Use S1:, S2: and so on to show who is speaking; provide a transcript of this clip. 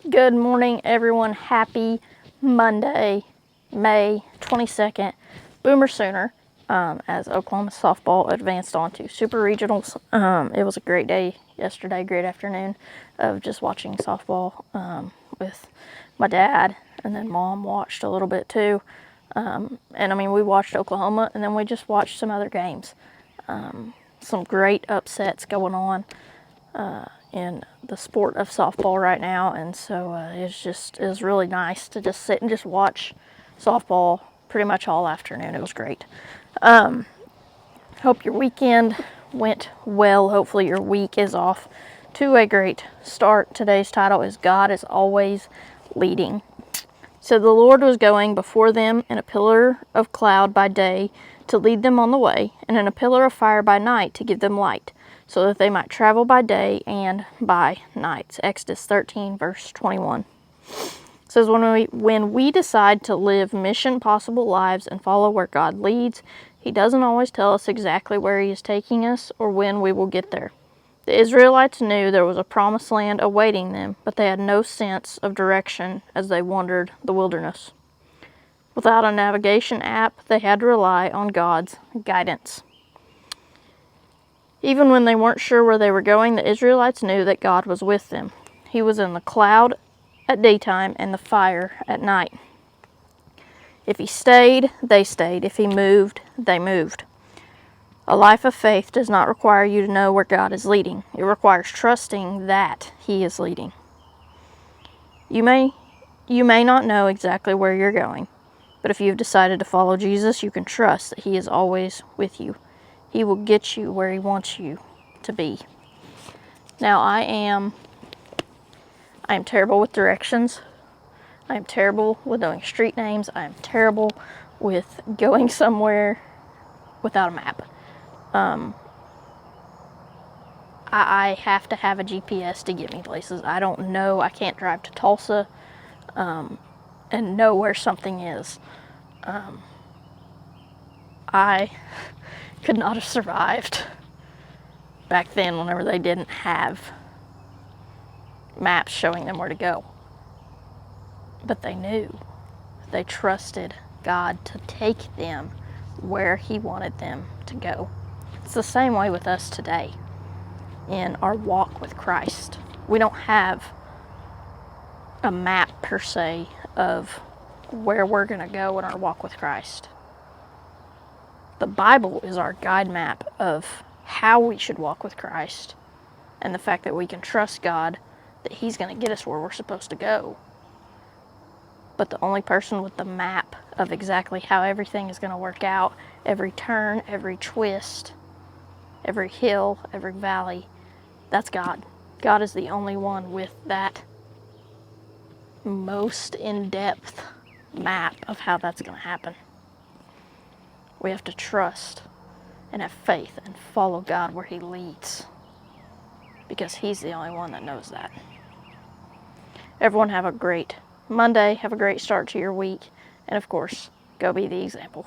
S1: Good morning, everyone. Happy Monday, May 22nd. Boomer Sooner, as Oklahoma softball advanced on to Super Regionals. It was a great day yesterday, great afternoon of just watching softball with my dad, and then Mom watched a little bit too. We watched Oklahoma, and then we just watched some other games. Some great upsets going on in the sport of softball right now, and so it was really nice to just sit and just watch softball pretty much all afternoon. It was great. Hope your weekend went well. Hopefully your week is off to a great start. Today's title is God is Always Leading. So the Lord was going before them in a pillar of cloud by day to lead them on the way, and in a pillar of fire by night to give them light, so that they might travel by day and by night. Exodus 13, verse 21. It says, when we decide to live mission-possible lives and follow where God leads, He doesn't always tell us exactly where He is taking us or when we will get there. The Israelites knew there was a promised land awaiting them, but they had no sense of direction as they wandered the wilderness. Without a navigation app, they had to rely on God's guidance. Even when they weren't sure where they were going, the Israelites knew that God was with them. He was in the cloud at daytime and the fire at night. If He stayed, they stayed. If He moved, they moved. A life of faith does not require you to know where God is leading. It requires trusting that He is leading. You may not know exactly where you're going, but if you've decided to follow Jesus, you can trust that He is always with you. He will get you where He wants you to be. Now, I am terrible with directions. I am terrible with knowing street names. I am terrible with going somewhere without a map. I have to have a GPS to get me places. I don't know. I can't drive to Tulsa and know where something is. I could not have survived back then whenever they didn't have maps showing them where to go. But they knew. They trusted God to take them where He wanted them to go. It's the same way with us today in our walk with Christ. We don't have a map per se of where we're going to go in our walk with Christ. The Bible is our guide map of how we should walk with Christ, and the fact that we can trust God that He's going to get us where we're supposed to go. But the only person with the map of exactly how everything is going to work out, every turn, every twist, every hill, every valley, that's God. God is the only one with that most in-depth map of how that's going to happen. We have to trust and have faith and follow God where He leads, because He's the only one that knows that. Everyone have a great Monday. Have a great start to your week. And of course, go be the example.